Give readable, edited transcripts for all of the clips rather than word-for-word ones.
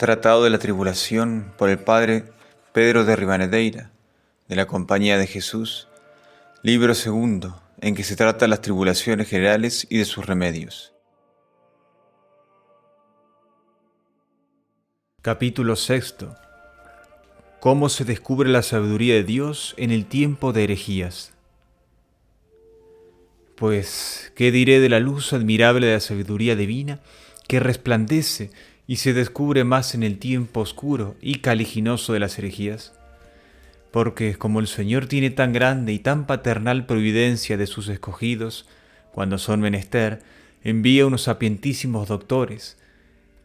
Tratado de la Tribulación por el Padre Pedro de Rivadeneira, de la Compañía de Jesús, libro segundo, en que se trata las tribulaciones generales y de sus remedios. Capítulo sexto. Cómo se descubre la sabiduría de Dios en el tiempo de herejías. Pues, ¿qué diré de la luz admirable de la sabiduría divina que resplandece y se descubre más en el tiempo oscuro y caliginoso de las herejías? Porque como el Señor tiene tan grande y tan paternal providencia de sus escogidos, cuando son menester, envía unos sapientísimos doctores,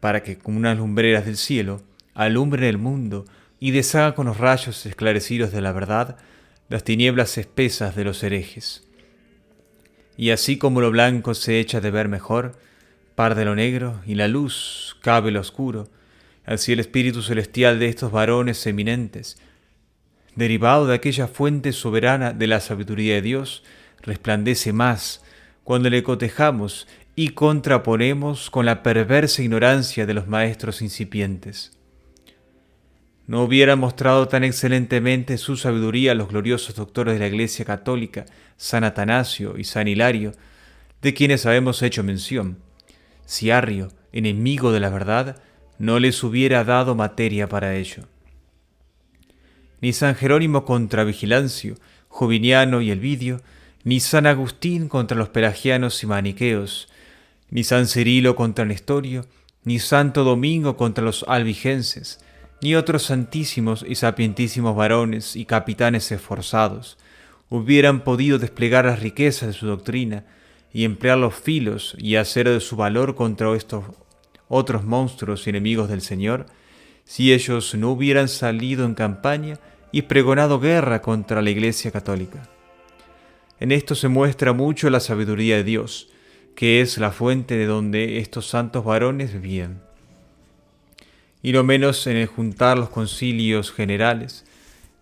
para que con unas lumbreras del cielo alumbren el mundo y deshagan con los rayos esclarecidos de la verdad las tinieblas espesas de los herejes. Y así como lo blanco se echa de ver mejor, par de lo negro, y la luz cabe lo oscuro, así el espíritu celestial de estos varones eminentes, derivado de aquella fuente soberana de la sabiduría de Dios, resplandece más cuando le cotejamos y contraponemos con la perversa ignorancia de los maestros incipientes. No hubieran mostrado tan excelentemente su sabiduría los gloriosos doctores de la Iglesia Católica, San Atanasio y San Hilario, de quienes habemos hecho mención, si Arrio, enemigo de la verdad, no les hubiera dado materia para ello. Ni San Jerónimo contra Vigilancio, Joviniano y Elvidio, ni San Agustín contra los pelagianos y maniqueos, ni San Cirilo contra Nestorio, ni Santo Domingo contra los albigenses, ni otros santísimos y sapientísimos varones y capitanes esforzados hubieran podido desplegar las riquezas de su doctrina y emplear los filos y acero de su valor contra estos otros monstruos y enemigos del Señor, si ellos no hubieran salido en campaña y pregonado guerra contra la Iglesia Católica. En esto se muestra mucho la sabiduría de Dios, que es la fuente de donde estos santos varones vivían. Y no menos en el juntar los concilios generales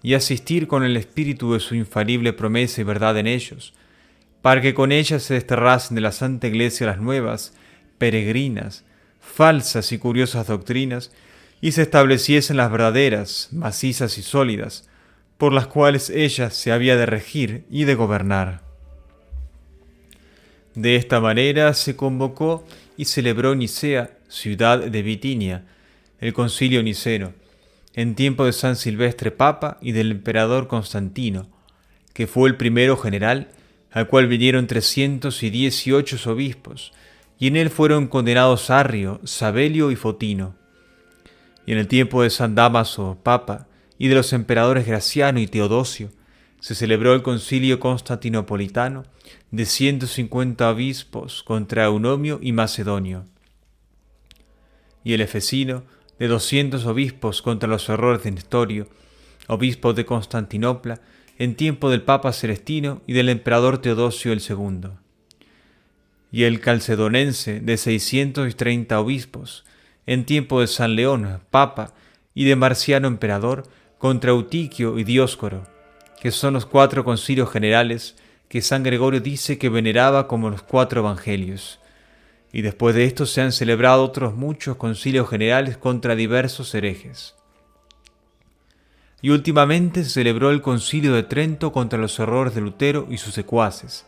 y asistir con el espíritu de su infalible promesa y verdad en ellos, para que con ellas se desterrasen de la Santa Iglesia las nuevas, peregrinas, falsas y curiosas doctrinas, y se estableciesen las verdaderas, macizas y sólidas, por las cuales ella se había de regir y de gobernar. De esta manera se convocó y celebró en Nicea, ciudad de Bitinia, el concilio niceno, en tiempo de San Silvestre Papa y del emperador Constantino, que fue el primero general, al cual vinieron 318 obispos, y en él fueron condenados Arrio, Sabelio y Fotino. Y en el tiempo de San Dámaso Papa y de los emperadores Graciano y Teodosio, se celebró el concilio constantinopolitano de 150 obispos contra Eunomio y Macedonio, y el efesino de 200 obispos contra los errores de Nestorio, obispo de Constantinopla, en tiempo del Papa Celestino y del emperador Teodosio el II, y el calcedonense de 630 obispos, en tiempo de San León, Papa, y de Marciano emperador, contra Eutiquio y Dioscoro, que son los 4 concilios generales que San Gregorio dice que veneraba como los 4 evangelios. Y después de esto se han celebrado otros muchos concilios generales contra diversos herejes. Y últimamente se celebró el concilio de Trento contra los errores de Lutero y sus secuaces,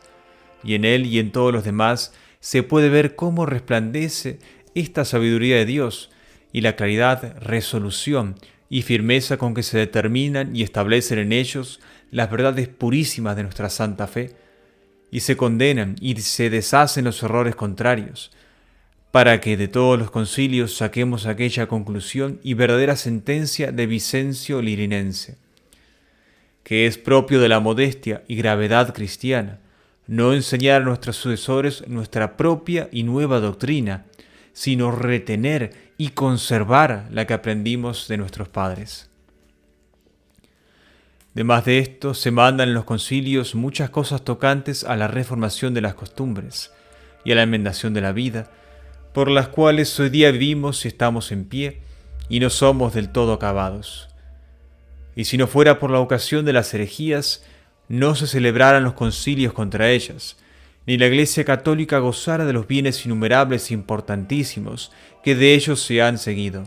y en él y en todos los demás se puede ver cómo resplandece esta sabiduría de Dios y la claridad, resolución y firmeza con que se determinan y establecen en ellos las verdades purísimas de nuestra santa fe, y se condenan y se deshacen los errores contrarios, para que de todos los concilios saquemos aquella conclusión y verdadera sentencia de Vicencio Lirinense, que es propio de la modestia y gravedad cristiana, no enseñar a nuestros sucesores nuestra propia y nueva doctrina, sino retener y conservar la que aprendimos de nuestros padres. Además de esto, se mandan en los concilios muchas cosas tocantes a la reformación de las costumbres y a la enmendación de la vida, por las cuales hoy día vivimos y estamos en pie, y no somos del todo acabados. Y si no fuera por la ocasión de las herejías, no se celebraran los concilios contra ellas, ni la Iglesia Católica gozara de los bienes innumerables e importantísimos que de ellos se han seguido.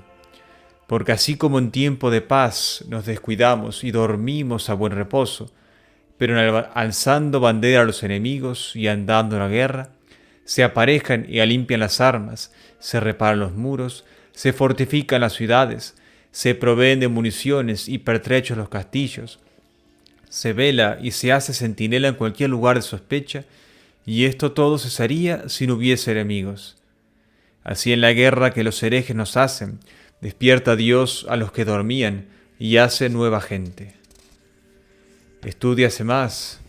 Porque así como en tiempo de paz nos descuidamos y dormimos a buen reposo, pero alzando bandera a los enemigos y andando en la guerra, se aparejan y alimpian las armas, se reparan los muros, se fortifican las ciudades, se proveen de municiones y pertrechos los castillos, se vela y se hace centinela en cualquier lugar de sospecha, y esto todo cesaría si no hubiese enemigos. Así en la guerra que los herejes nos hacen, despierta Dios a los que dormían y hace nueva gente. Estúdiase más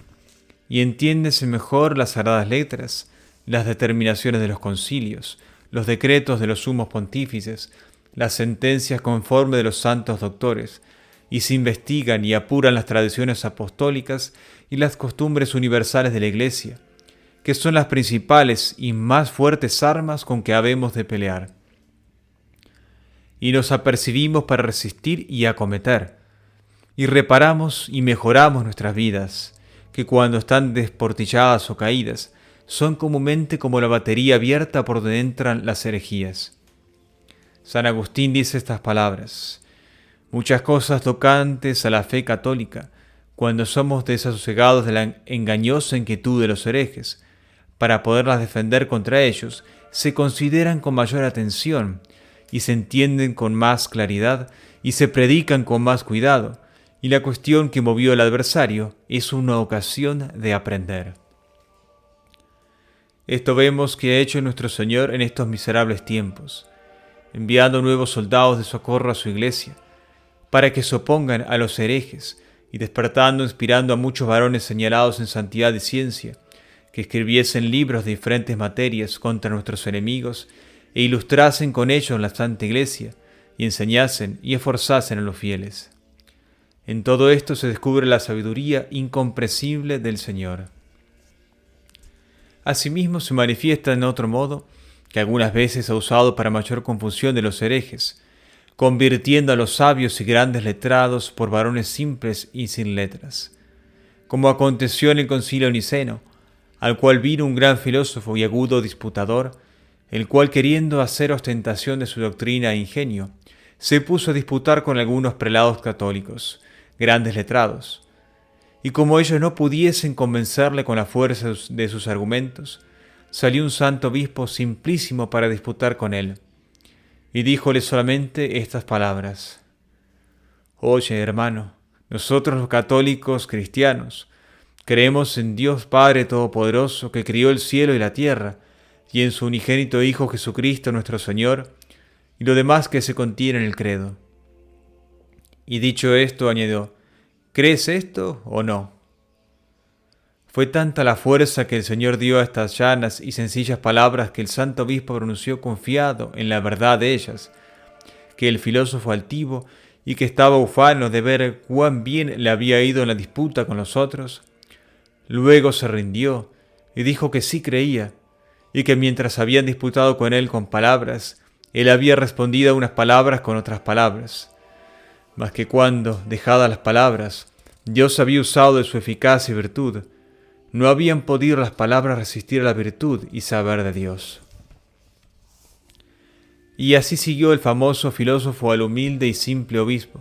y entiéndese mejor las sagradas letras, las determinaciones de los concilios, los decretos de los sumos pontífices, las sentencias conforme de los santos doctores, y se investigan y apuran las tradiciones apostólicas y las costumbres universales de la Iglesia, que son las principales y más fuertes armas con que habemos de pelear. Y nos apercibimos para resistir y acometer, y reparamos y mejoramos nuestras vidas, que cuando están desportilladas o caídas, son comúnmente como la batería abierta por donde entran las herejías. San Agustín dice estas palabras: muchas cosas tocantes a la fe católica, cuando somos desasosegados de la engañosa inquietud de los herejes, para poderlas defender contra ellos, se consideran con mayor atención, y se entienden con más claridad, y se predican con más cuidado, y la cuestión que movió al adversario es una ocasión de aprender. Esto vemos que ha hecho nuestro Señor en estos miserables tiempos, enviando nuevos soldados de socorro a su iglesia, para que se opongan a los herejes, y despertando, inspirando a muchos varones señalados en santidad y ciencia, que escribiesen libros de diferentes materias contra nuestros enemigos, e ilustrasen con ellos la Santa Iglesia, y enseñasen y esforzasen a los fieles. En todo esto se descubre la sabiduría incomprensible del Señor. Asimismo se manifiesta en otro modo, que algunas veces ha usado para mayor confusión de los herejes, convirtiendo a los sabios y grandes letrados por varones simples y sin letras, como aconteció en el concilio niceno, al cual vino un gran filósofo y agudo disputador, el cual, queriendo hacer ostentación de su doctrina e ingenio, se puso a disputar con algunos prelados católicos, grandes letrados, y como ellos no pudiesen convencerle con la fuerza de sus argumentos, salió un santo obispo simplísimo para disputar con él, y díjole solamente estas palabras: oye, hermano, nosotros los católicos cristianos creemos en Dios Padre Todopoderoso, que crió el cielo y la tierra, y en su unigénito Hijo Jesucristo nuestro Señor, y lo demás que se contiene en el credo. Y dicho esto, añadió: ¿crees esto o no? Fue tanta la fuerza que el Señor dio a estas llanas y sencillas palabras que el santo obispo pronunció confiado en la verdad de ellas, que el filósofo altivo, y que estaba ufano de ver cuán bien le había ido en la disputa con los otros, luego se rindió y dijo que sí creía, y que mientras habían disputado con él con palabras, él había respondido a unas palabras con otras palabras, mas que cuando, dejadas las palabras, Dios había usado de su eficacia y virtud, no habían podido las palabras resistir a la virtud y saber de Dios. Y así siguió el famoso filósofo al humilde y simple obispo,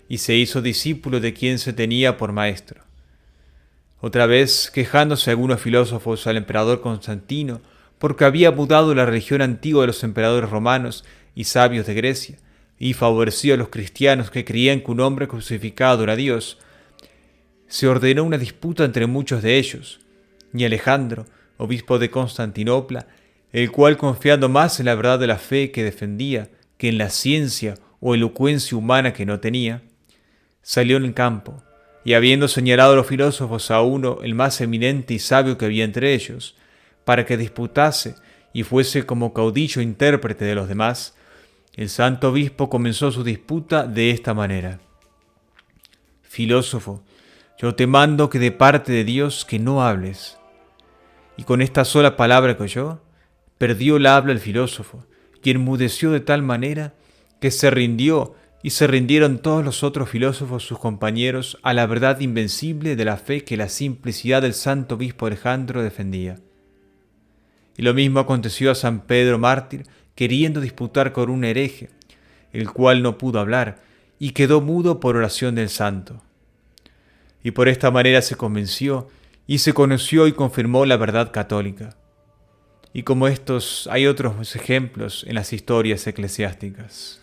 y se hizo discípulo de quien se tenía por maestro. Otra vez, quejándose algunos filósofos al emperador Constantino, porque había mudado la religión antigua de los emperadores romanos y sabios de Grecia, y favorecido a los cristianos que creían que un hombre crucificado era Dios, se ordenó una disputa entre muchos de ellos, y Alejandro, obispo de Constantinopla, el cual, confiando más en la verdad de la fe que defendía que en la ciencia o elocuencia humana que no tenía, salió en el campo, y habiendo señalado a los filósofos a uno, el más eminente y sabio que había entre ellos, para que disputase y fuese como caudillo intérprete de los demás, el santo obispo comenzó su disputa de esta manera: filósofo, yo te mando que de parte de Dios que no hables. Y con esta sola palabra que oyó, perdió el habla el filósofo, y enmudeció de tal manera que se rindió, y se rindieron todos los otros filósofos sus compañeros a la verdad invencible de la fe que la simplicidad del santo obispo Alejandro defendía. Y lo mismo aconteció a San Pedro mártir, queriendo disputar con un hereje, el cual no pudo hablar y quedó mudo por oración del santo. Y por esta manera se convenció y se conoció y confirmó la verdad católica. Y como estos hay otros ejemplos en las historias eclesiásticas.